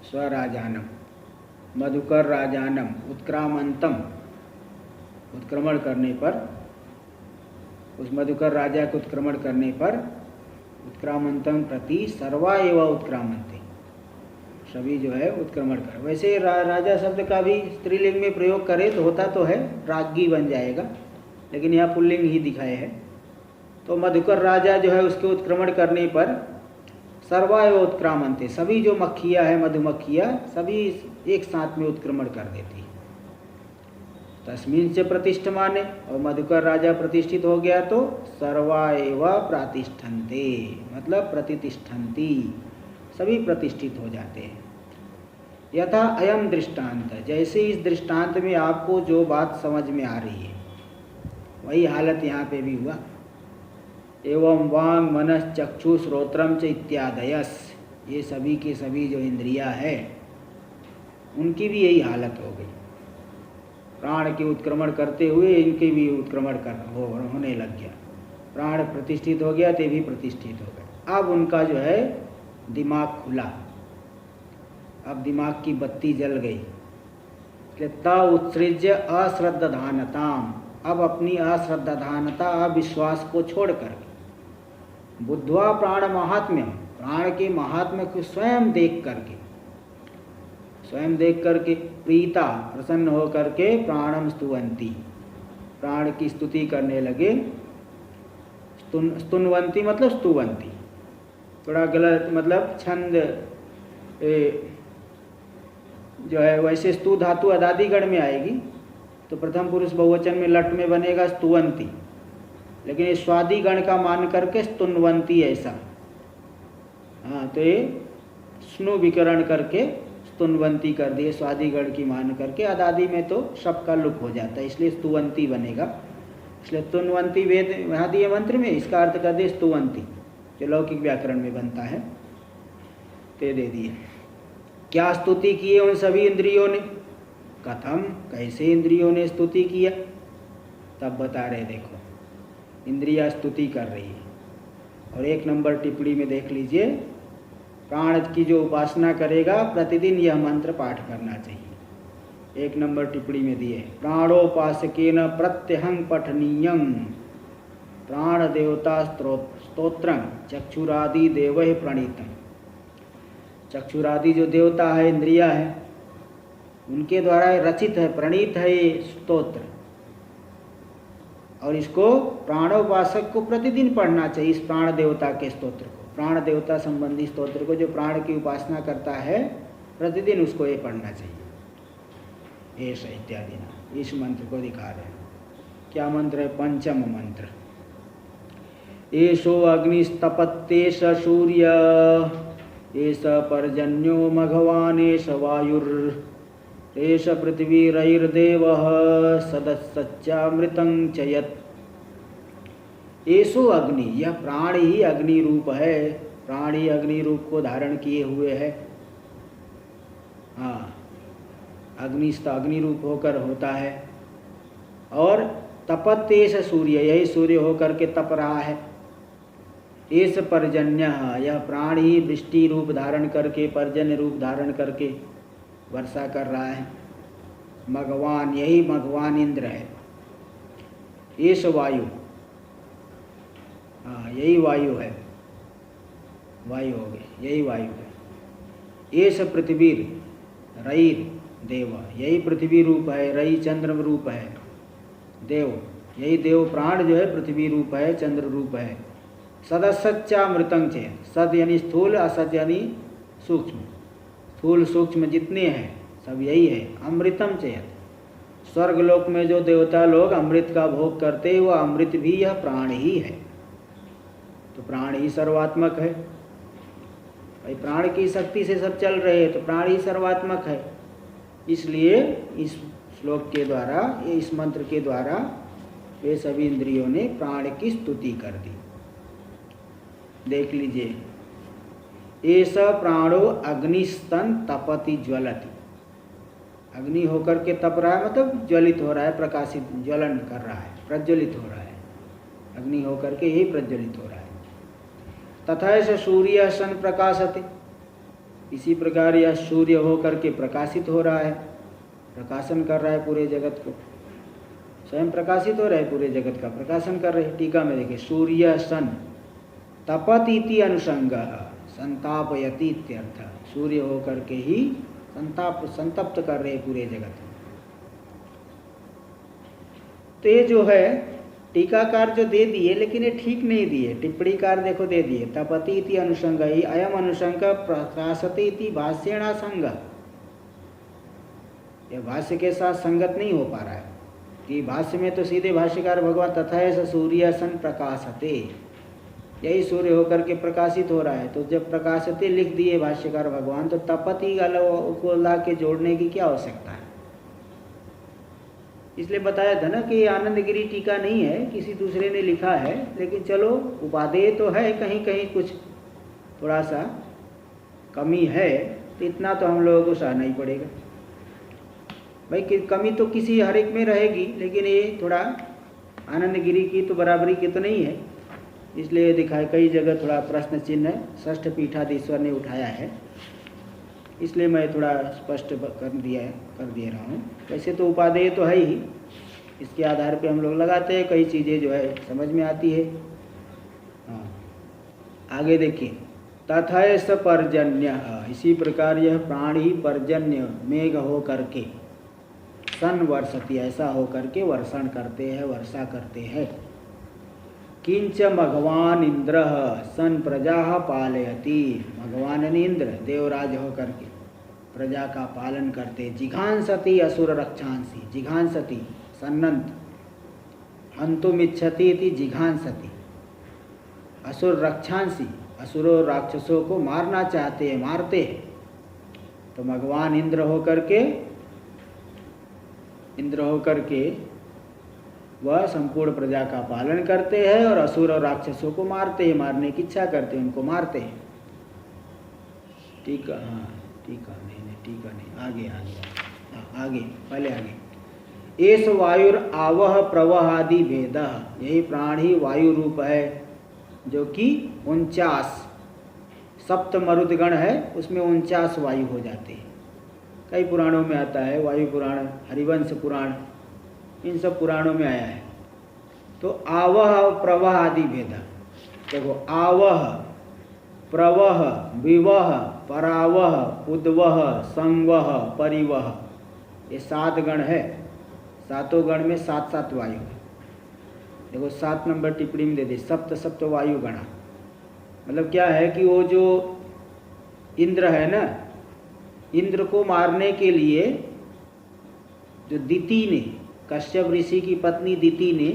स्वराजानम, मधुकर राजानम, उत्क्रामंतम, उत्क्रमण करने पर, उस मधुकर राजा को उत्क्रमण करने पर, उत्क्रामंतम प्रति सर्वा एवं उत्क्रामंते, सभी जो है उत्क्रमण कर। वैसे राजा शब्द का भी स्त्रीलिंग में प्रयोग करें तो होता तो है, राज्ञी बन जाएगा, लेकिन यहाँ पुल्लिंग ही दिखाए है। तो मधुकर राजा जो है उसके उत्क्रमण करने पर सर्वा एवं उत्क्रामंते, सभी जो मक्खियाँ है, मधुमक्खियाँ, सभी एक साथ में उत्क्रमण कर देती है। तस्मिन से प्रतिष्ठमाने, और मधुकर राजा प्रतिष्ठित हो गया तो सर्वा एवं प्रातिष्ठन्ते, मतलब प्रतिष्ठन्ति, सभी प्रतिष्ठित हो जाते हैं। यथा अयम दृष्टांत, जैसे इस दृष्टांत में आपको जो बात समझ में आ रही है वही हालत यहाँ पे भी हुआ। एवं वांग मनस चक्षु श्रोत्रम च इत्यादयस, ये सभी के सभी जो इंद्रियां है उनकी भी यही हालत हो गई। प्राण के उत्क्रमण करते हुए इनके भी उत्क्रमण होने लग गया। प्राण प्रतिष्ठित हो गया, ते भी प्रतिष्ठित हो गए। अब उनका जो है दिमाग खुला, अब दिमाग की बत्ती जल गई। ता उत्सृज्य अश्रद्धानताम, अब अपनी अश्रद्धानता, अविश्वास को छोड़कर बुद्ध्वा प्राण महात्म्य, प्राण के महात्म्य को स्वयं देख करके प्रीता, प्रसन्न हो करके प्राणम स्तुवंती, प्राण की स्तुति करने लगे। स्तुनवंती मतलब स्तुवंती, थोड़ा गलत मतलब छंद जो है वैसे स्तु धातु अदादि गण में आएगी तो प्रथम पुरुष बहुवचन में लट में बनेगा स्तुवंती, लेकिन ये स्वादि गण का मान करके स्तुन्वंती ऐसा। हाँ, तो ये स्नु विकरण करके स्तुन्वंती कर दिए, स्वादि गण की मान करके। अदादि में तो शब का लुप हो जाता है, इसलिए स्तुवंती बनेगा। इसलिए स्तुन्वंती वेद यहाँ दिए मंत्र में, इसका अर्थ कर दिए स्तुवंती, जो लौकिक व्याकरण में बनता है, ते दे दिए। क्या स्तुति किए उन सभी इंद्रियों ने? कथम, कैसे इंद्रियों ने स्तुति किया? तब बता रहे, देखो इंद्रिया स्तुति कर रही है। और 1 नंबर टिप्पणी में देख लीजिए, प्राण की जो उपासना करेगा प्रतिदिन यह मंत्र पाठ करना चाहिए। 1 नंबर टिप्पणी में दिए, प्राणोपासकेन प्रत्यहं पठनीयं प्राण देवता स्तोत्रं चक्षुरादि देवैः प्रणीतम्। चक्षुरादि जो देवता है, इंद्रिया है, उनके द्वारा रचित है, प्रणीत है ये स्तोत्र, और इसको प्राणोपासक को प्रतिदिन पढ़ना चाहिए। इस प्राण देवता के स्तोत्र को, प्राण देवता संबंधी स्तोत्र को, जो प्राण की उपासना करता है प्रतिदिन उसको ये पढ़ना चाहिए। ऐसा इत्यादि ना इस मंत्र को दिखा रहे हैं। क्या मंत्र है? पंचम मंत्र। एषो अग्निस्तपत्येष सूर्य एष पर्जन्यो मघवान् एष वायुर् एष पृथ्वीरैर्देवः सदसच्चामृतं च यत्। एषो अग्नि, यह प्राण ही अग्नि रूप है, प्राण ही अग्नि रूप को धारण किए हुए है। हाँ, अग्निस्थ अग्नि रूप होकर होता है। और तपत्येष सूर्य, यही सूर्य होकर के तप रहा है। एष पर्जन्य, यह प्राण ही वृष्टि रूप धारण करके, पर्जन्य रूप धारण करके वर्षा कर रहा है। मघवान, यही मघवान इंद्र है। एष वायु, हाँ यही वायु है, वायु हो गई, यही वायु है। एष पृथ्वी रईर देव, यही पृथ्वी रूप है, रई चंद्र रूप है। देव, यही देव प्राण जो है पृथ्वी रूप है, चंद्र रूप है। सदसच्चामृतं च, सद यानी स्थूल, असत यानी सूक्ष्म। स्थूल सूक्ष्म जितने हैं सब यही है। अमृतम च, स्वर्गलोक में जो देवता लोग अमृत का भोग करते, वह अमृत भी यह प्राण ही है। तो प्राण ही सर्वात्मक है भाई, प्राण की शक्ति से सब चल रहे हैं, तो प्राण ही सर्वात्मक है। इसलिए इस श्लोक के द्वारा, इस मंत्र के द्वारा ये सभी इंद्रियों ने प्राण की स्तुति कर दी। देख लीजिए, एष प्राणो अग्निस्तन तपति ज्वलति। अग्नि होकर के तप रहा है, मतलब ज्वलित हो रहा है, प्रकाशित, ज्वलन कर रहा है, प्रज्वलित हो रहा है। अग्नि होकर के ही प्रज्वलित हो रहा है। तथा स सूर्य सन प्रकाशते, इसी प्रकार यह सूर्य होकर के प्रकाशित हो रहा है, प्रकाशन कर रहा है पूरे जगत को। स्वयं प्रकाशित हो रहा है, पूरे जगत का प्रकाशन कर रहे हैं। टीका में देखिए, सूर्य सन तपतीति अनुसंग संतापयति इत्यर्थ। सूर्य होकर के ही संतप्त कर रहे पूरे जगत। तो ये जो है टीकाकार जो दे दिए, लेकिन ये ठीक नहीं दिए। टिप्पणीकार देखो दे दिए, तपति इति अनुसंग ही अयम अनुसंग प्रकाशते इति भाष्येण संग। यह भाष्य के साथ संगत नहीं हो पा रहा है कि भाष्य में तो सीधे भाष्यकार भगवान तथा ऐसा सूर्य सन प्रकाशते, यही सूर्य होकर के प्रकाशित हो रहा है। तो जब प्रकाशते लिख दिए भाष्यकार भगवान, तो तपति को ला के जोड़ने की क्या आवश्यकता है? इसलिए बताया था ना कि ये आनंदगिरी टीका नहीं है, किसी दूसरे ने लिखा है, लेकिन चलो उपादेय तो है, कहीं कहीं कुछ थोड़ा सा कमी है, तो इतना तो हम लोगों को सहना ही पड़ेगा भाई। कि कमी तो किसी हर एक में रहेगी, लेकिन ये थोड़ा आनंदगिरी की तो बराबरी की तो नहीं है, इसलिए दिखाए कई जगह थोड़ा प्रश्न चिन्ह षष्ठ पीठाधीश्वर ने उठाया है, इसलिए मैं थोड़ा स्पष्ट कर दे रहा हूँ। वैसे तो उपादेय तो है ही, इसके आधार पे हम लोग लगाते हैं, कई चीज़ें जो है समझ में आती है। हाँ, आगे देखिए, तथा स पर्जन्य, इसी प्रकार यह प्राणी पर्जन्य मेघ हो करके, सन वर्षति, ऐसा हो करके वर्षण करते हैं, वर्षा करते हैं। किंच भगवान इंद्र सन प्रजा पालयति, भगवान इंद्र देवराज होकर के प्रजा का पालन करते। जिघांसति असुर रक्षांसी, जिघांसति सन्नंत, हंतुमिच्छति इति जिघांसति, असुर रक्षांसी, असुरों राक्षसों को मारना चाहते हैं, मारते हैं। तो भगवान इंद्र होकर के वह संपूर्ण प्रजा का पालन करते हैं और असुर और राक्षसों को मारते हैं, मारने की इच्छा करते हैं, उनको मारते हैं। ठीक है, हाँ ठीक है, नहीं ठीक है, नहीं आगे पहले आगे। एस वायुर आवह प्रवह आदि भेद, यही प्राण ही वायु रूप है, जो कि 49 सप्त मरुदगण है, उसमें 49 वायु हो जाते हैं। कई पुराणों में आता है, वायु पुराण, हरिवंश पुराण, इन सब पुराणों में आया है। तो आवह प्रवह आदि भेद, देखो आवह प्रवह विवह परावह उद्वह संवह परिवह, ये 7 गण है। 7 गण में 7 वायु है। देखो 7 नंबर टिप्पणी में दे दी, सप्त वायु गणा। मतलब क्या है कि वो जो इंद्र है ना, इंद्र को मारने के लिए जो दिति ने, कश्यप ऋषि की पत्नी दिति ने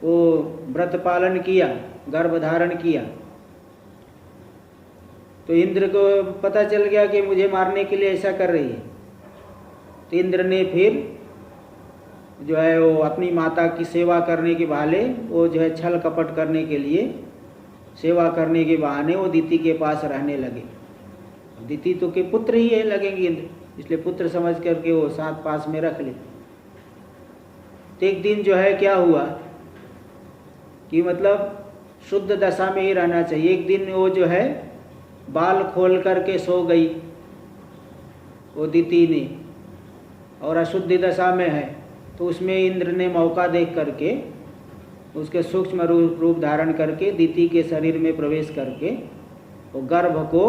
वो व्रत पालन किया, गर्भ धारण किया, तो इंद्र को पता चल गया कि मुझे मारने के लिए ऐसा कर रही है। तो इंद्र ने फिर जो है वो अपनी माता की सेवा करने के बहाने, वो जो है छल कपट करने के लिए, सेवा करने के बहाने वो दिति के पास रहने लगे। दिति तो के पुत्र ही है लगेंगे इंद्र, इसलिए पुत्र समझ करके वो साथ पास में रख ले। तो एक दिन जो है क्या हुआ कि मतलब शुद्ध दशा में ही रहना चाहिए। एक दिन वो जो है बाल खोल करके सो गई वो दिति ने, और अशुद्धि दशा में है, तो उसमें इंद्र ने मौका देख करके उसके सूक्ष्म रूप धारण करके दिति के शरीर में प्रवेश करके वो गर्भ को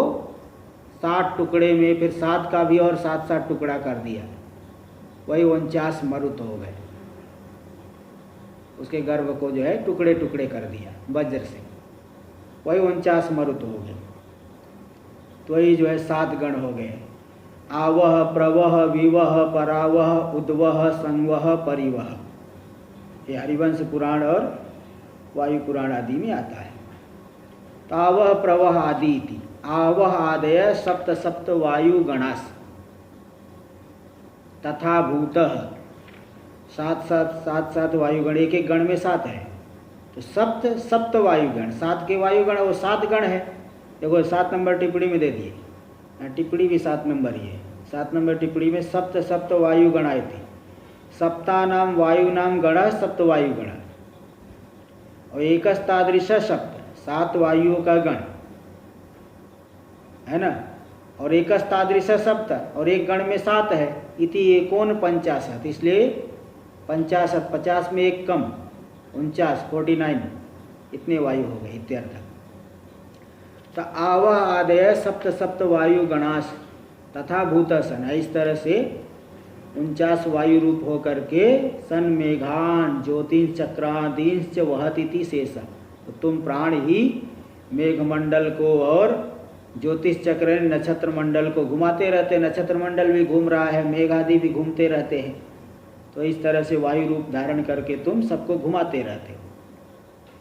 7 टुकड़े में, फिर 7 का भी और 7 टुकड़ा कर दिया। वही 49 मरुत हो गए। उसके गर्भ को जो है टुकड़े टुकड़े कर दिया वज्र से, वही 49 मरुत हो गए। तो वही जो है 7 गण हो गए। आवह प्रवह विवह परावह उद्वह संवह परिवह, ये हरिवंश पुराण और वायु पुराण आदि में आता है। तावह प्रवह आदि इति, आवह आदय सप्त वायु गणास तथा भूतः, 7 वायुगण, एक गण में 7 है, तो सप्त वायुगण, 7 के वायुगण, वो 7 गण है। देखो 7 नंबर टिप्पणी में दे दिए, टिप्पणी भी 7 नंबर ही है। 7 नंबर टिप्पणी में सप्त वायुगण आए थे। सप्तानाम वायुनाम गण सप्त वायुगण, और एकस्तादृश सप्त, 7 वायुओं का गण है ना, और एकस्तादृश सप्त, और एक गण में 7 है। इति एकोन 50, इसलिए 50, 50 में एक कम, 49, 49 इतने वायु हो गए इत्यर्थ। तो आवह आदय सप्त वायु गणास तथा भूतसन, इस तरह से 49 वायु रूप होकर के सन मेघान ज्योतिष चक्रादींश्च वहतीति शेष, तो तुम प्राण ही मेघमंडल को और ज्योतिष चक्र नक्षत्र मंडल को घुमाते रहते। नक्षत्र मंडल भी घूम रहा है, मेघ आदि भी घूमते रहते हैं। तो इस तरह से वायु रूप धारण करके तुम सबको घुमाते रहते हो।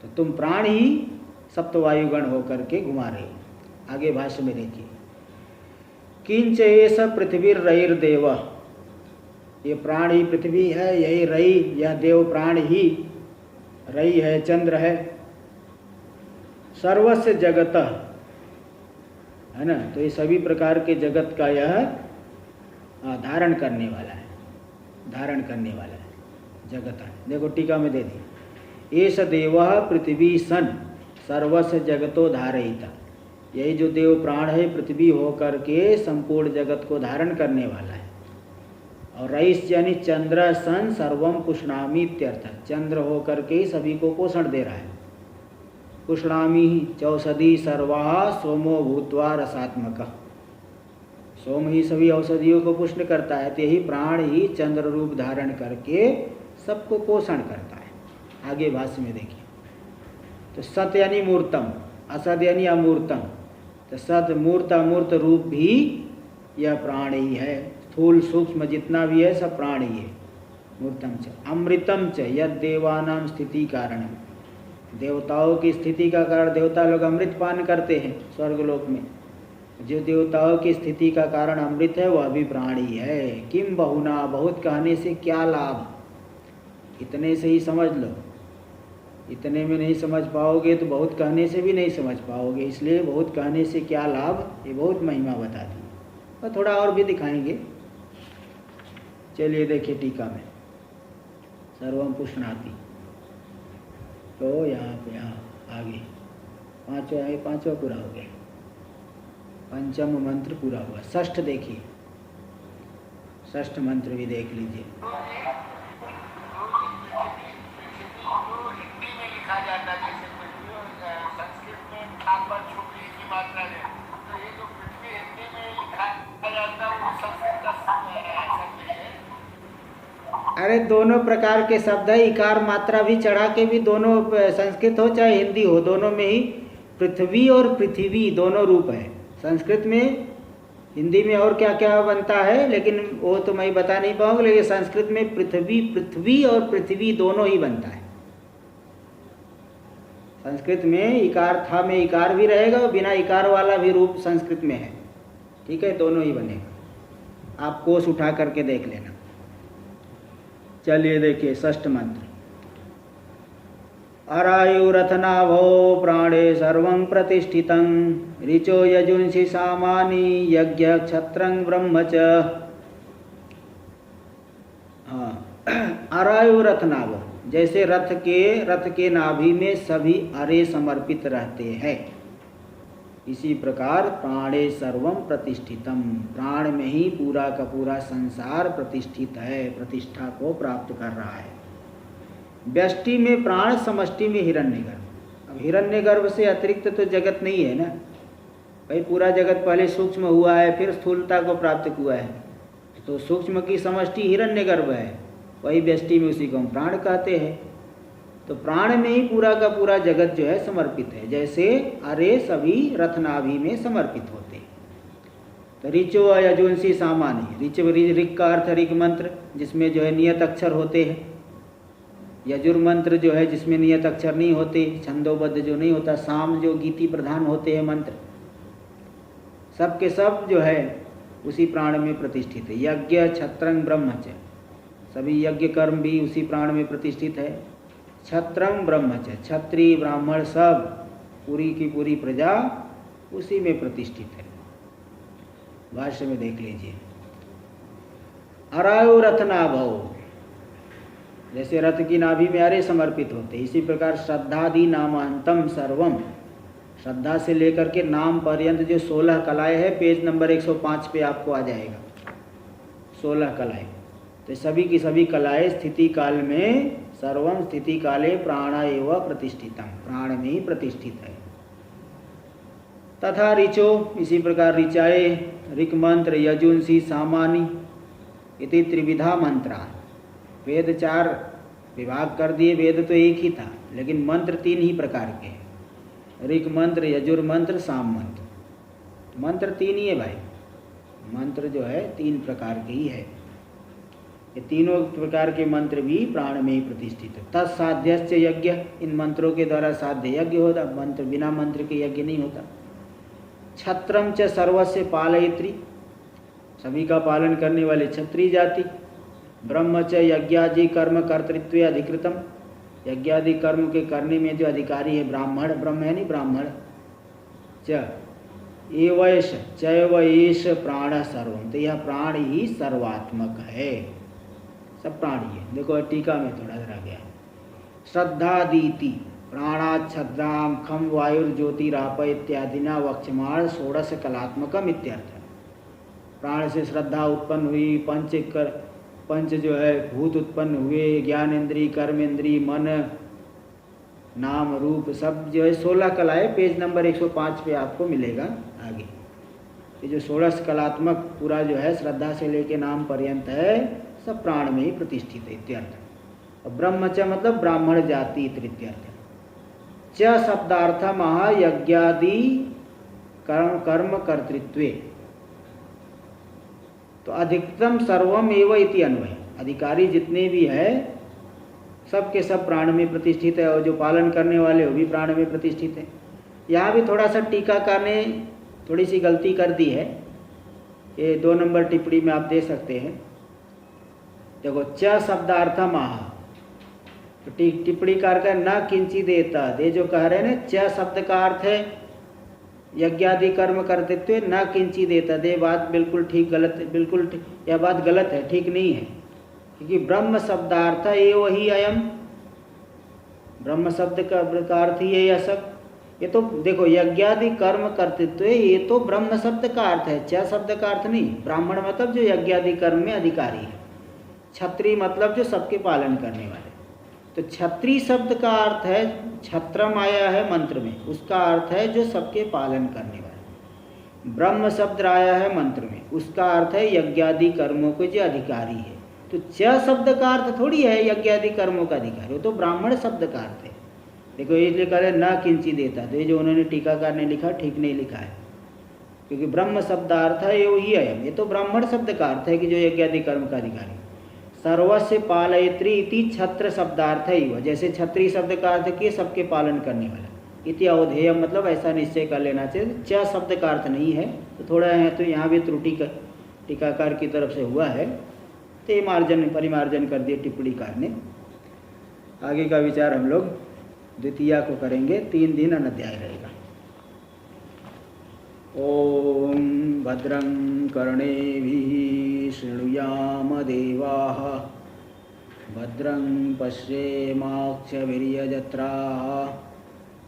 तो तुम प्राण ही सप्तवायुगण होकर के घुमा रहे हो। आगे भाष्य में देखिए, किंच एष पृथ्वीर्रयिर्देव, ये प्राण ही पृथ्वी है, यही रई, यह देव प्राण ही रई है, चंद्र है। सर्वस्य जगत है ना, तो ये सभी प्रकार के जगत का यह धारण करने वाला है, धारण करने वाला है जगत है। देखो टीका में दे दी, एष देवः पृथ्वी सन सर्वस्य जगतो धारयिता, यही जो देव प्राण है पृथ्वी होकर के संपूर्ण जगत को धारण करने वाला है। और रईस यानी चंद्र सन सर्वम पुष्णामी इत्यर्थ, चंद्र होकर के सभी को पोषण दे रहा है। पुष्णामी चौषधि सर्वा सोमो भूत्वा रसात्मक, सोम ही सभी औषधियों को पुष्ट करता है। तो यही प्राण ही चंद्र रूप धारण करके सबको पोषण करता है। आगे भाष्य में देखिए, तो सत यानी मूर्तम, असद यानी अमूर्तम, तो सद मूर्त अमूर्त रूप भी यह प्राण ही है। स्थूल सूक्ष्म जितना भी है सब प्राण ही है। मूर्तम च अमृतम च यद देवानाम स्थिति कारण, देवताओं की स्थिति का कारण, देवता लोग अमृत पान करते हैं स्वर्गलोक में, जो देवताओं की स्थिति का कारण अमृत है वह भी प्राण ही है। किम बहुना, बहुत कहने से क्या लाभ, इतने से ही समझ लो, इतने में नहीं समझ पाओगे तो बहुत कहने से भी नहीं समझ पाओगे, इसलिए बहुत कहने से क्या लाभ, ये बहुत महिमा बता दी और थोड़ा और भी दिखाएंगे। चलिए देखिए टीका में सर्वम पुष्णाति, तो यहाँ पे यहाँ आगे पांचवा पूरा हो गया, पंचम मंत्र पूरा हुआ। षष्ठ देखिए, षष्ठ मंत्र भी देख लीजिए। हिंदी में लिखा जाता है जैसे पृथ्वी, और संस्कृत में ठाकुर छोकरी की मात्रा है, तो ये जो पृथ्वी हिंदी में लिखा जाता है वो संस्कृत का शब्द है। अरे दोनों प्रकार के शब्द है, इकार मात्रा भी चढ़ा के भी, दोनों संस्कृत हो चाहे हिंदी हो, दोनों में ही पृथ्वी और पृथ्वी दोनों रूप है। संस्कृत में, हिंदी में और क्या क्या बनता है लेकिन वो तो मैं बता नहीं पाऊंगा, लेकिन संस्कृत में पृथ्वी, पृथ्वी और पृथ्वी दोनों ही बनता है। संस्कृत में इकार था में इकार भी रहेगा और बिना इकार वाला भी रूप संस्कृत में है, ठीक है, दोनों ही बनेगा। आप कोश उठा करके देख लेना। चलिए देखिए षष्ठ मंत्र। अरायुरथनाभो प्राणे सर्वं प्रतिष्ठितं, ऋचो यजुंसि सामानि यज्ञ क्षत्रं ब्रह्म च। हाँ, अरायुरथनाभो, जैसे रथ के नाभि में सभी अरे समर्पित रहते हैं, इसी प्रकार प्राणे सर्वं प्रतिष्ठितम, प्राण में ही पूरा का पूरा संसार प्रतिष्ठित है, प्रतिष्ठा को प्राप्त कर रहा है। व्यष्टि में प्राण, समष्टि में हिरण्यगर्भ। अब हिरण्यगर्भ से अतिरिक्त तो जगत नहीं है ना भाई, पूरा जगत पहले सूक्ष्म हुआ है फिर स्थूलता को प्राप्त हुआ है, तो सूक्ष्म की समष्टि हिरण्यगर्भ है, वही व्यष्टि में उसी को हम प्राण कहते हैं। तो प्राण में ही पूरा का पूरा जगत जो है समर्पित है, जैसे अरे सभी रथनाभि में समर्पित होते हैं। तो ऋचो यजुंसी सामान्य, ऋच का अर्थ ऋक मंत्र जिसमें जो है नियत अक्षर होते हैं, यजुर्मंत्र जो है जिसमें नियत अक्षर नहीं होते, छंदोबद्ध जो नहीं होता, साम जो गीति प्रधान होते हैं मंत्र, सब के सब जो है उसी प्राण में प्रतिष्ठित है। यज्ञ क्षत्रं ब्रह्मच, सभी यज्ञ कर्म भी उसी प्राण में प्रतिष्ठित है। क्षत्रं ब्रह्मच, क्षत्रिय ब्राह्मण सब पूरी की पूरी प्रजा उसी में प्रतिष्ठित है। भाष्य में देख लीजिए। अरायु रथनाभव, जैसे रथ की नाभि में अरे समर्पित होते, इसी प्रकार श्रद्धादि नामांतम सर्वम, श्रद्धा से लेकर के नाम पर्यंत जो 16 कलाएं हैं, पेज नंबर 105 पे आपको आ जाएगा 16 कलाएं। तो सभी की सभी कलाएं स्थिति काल में, सर्वम स्थिति काले प्राण एव प्रतिष्ठितम, प्राण में ही प्रतिष्ठित है। तथा ऋचो, इसी प्रकार ऋचाए, ऋक मंत्र, यजुंसी सामानि इति त्रिविधा मंत्रा, वेद 4 विभाग कर दिए, वेद तो एक ही था लेकिन मंत्र 3 ही प्रकार के हैं, ऋक मंत्र, यजुर मंत्र, साम मंत्र, मंत्र 3 ही है भाई, मंत्र जो है 3 प्रकार के ही है। ये तीनों प्रकार के मंत्र भी प्राण में ही प्रतिष्ठित है। तत्साध्यश्च यज्ञ, इन मंत्रों के द्वारा साध्य यज्ञ होता, मंत्र बिना मंत्र के यज्ञ नहीं होता। क्षत्रम च सर्वस्य पालयित्री, सभी का पालन करने वाले क्षत्रिय जाति। ब्रह्म च यज्ञादि कर्म कर्तृत्व अधिकृतम, यज्ञादि कर्म के करने में जो अधिकारी है ब्राह्मण, ब्रह्म है नहीं ब्राह्मण। च एवैष चैव एष प्राण सर्वम, तो यह प्राण ही सर्वात्मक है, सब प्राण ही है। देखो टीका में थोड़ा सा गया, श्रद्धादीति प्राणाच्छद्राम खम वायुर्ज्योतिराप इत्यादिना वक्षमाण षोडश कलात्मकम इत्यर्थ। प्राण से श्रद्धा उत्पन्न हुई, पंच जो है भूत उत्पन्न हुए, ज्ञान इंद्री, कर्म इंद्री, मन, नाम रूप, सब जो है 16 कलाएं, पेज नंबर 105 पे आपको मिलेगा आगे। ये जो 16 कलात्मक पूरा जो है श्रद्धा से लेके नाम पर्यंत है, सब प्राण में ही प्रतिष्ठित है इत्यर्थ। और ब्रह्म च मतलब ब्राह्मण जाति इत्यर्थ। च शब्दार्थ महायज्ञादि कर्म कर्तृत्वे। तो अधिकतम सर्वम एव इति अन्वय, अधिकारी जितने भी है सब के सब प्राण में प्रतिष्ठित है, और जो पालन करने वाले वो भी प्राण में प्रतिष्ठित है। यहाँ भी थोड़ा सा टीकाकार ने थोड़ी सी गलती कर दी है, ये 2 नंबर टिप्पणी में आप दे सकते हैं। देखो च शब्दार्थम आह, तो टिप्पणीकार का न किंचित देता दे जो कह रहे हैं ना, च शब्द का अर्थ है यज्ञादि कर्म कर्तृत्व न किंचित देता दे, बात बिल्कुल ठीक गलत, बिल्कुल यह बात गलत है, ठीक नहीं है। क्योंकि ब्रह्म शब्दार्थ एव ही अयम, ब्रह्म शब्द का अर्थ ही है यह सब। ये तो देखो यज्ञादि कर्म कर्तृत्व, ये तो ब्रह्म शब्द का अर्थ है, च शब्द का अर्थ नहीं। ब्राह्मण मतलब जो यज्ञादि कर्म में अधिकारी है, क्षत्रिय मतलब जो सबके पालन करने वाले। तो क्षत्रिय शब्द का अर्थ है, छत्रम आया है मंत्र में, उसका अर्थ है जो सबके पालन करने वाले। ब्रह्म शब्द आया है मंत्र में, उसका अर्थ है यज्ञादि कर्मों के जो अधिकारी है। तो च शब्द का अर्थ थोड़ी है यज्ञादि कर्मों का अधिकारी, वो तो ब्राह्मण शब्द का अर्थ है। देखो इसलिए कह रहे न किंचित देता, तो ये जो उन्होंने टीकाकार ने लिखा ठीक नहीं लिखा है, क्योंकि ब्रह्म शब्दार्थ है ये ही अयम, ये तो ब्राह्मण शब्द का अर्थ है कि जो यज्ञादि कर्म का अधिकारी। सर्वस्य पालयत्री इति छत्र शब्दार्थ ही, जैसे छत्री शब्द का अर्थ कि सबके पालन करने वाला, इति अवधेय मतलब ऐसा निश्चय कर लेना चाहिए। च शब्द का अर्थ नहीं है, तो थोड़ा है तो यहाँ भी त्रुटि का टीकाकार की तरफ से हुआ है, तो ये मार्जन परिमार्जन कर दिए टिप्पणीकार ने। आगे का विचार हम लोग द्वितीया को करेंगे, 3 दिन अनध्याय रहेगा। ओम भद्रं कर्णेभिः शृणुयाम देवाः, भद्रं पश्येमाक्षभिर्यजत्राः,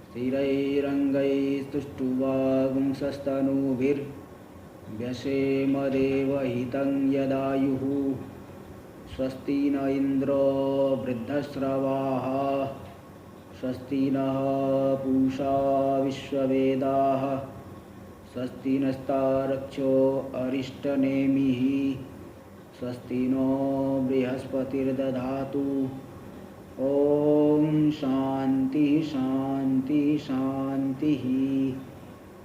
स्थिरैरङ्गैस्तुष्टुवागुंसस्तनूभिर्व्यसेम देवहितं यदायुः। स्वस्ति न इन्द्रो वृद्धश्रवाः, स्वस्ति नः पूषा विश्ववेदाः, स्वस्ति नस्तारक्षो अरिष्टनेमिः, स्वस्ति नो बृहस्पतिर्दधातु। ओम शांति शांति शांति।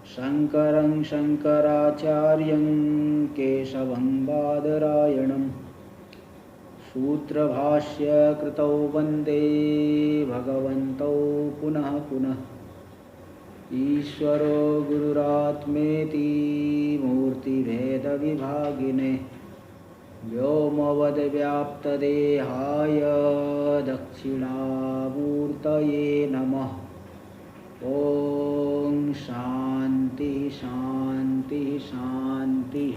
शंकरं शंकराचार्यं केशवं बादरायणं, सूत्रभाष्य कृतौ वंदे भगवन्तौ पुनः पुनः। ईश्वरो गुरुरात्मेति मूर्तिभेदविभागिने, व्योमवद्व्याप्तदेहाय दक्षिणामूर्तये नमः। ओम शांति शांति शांति।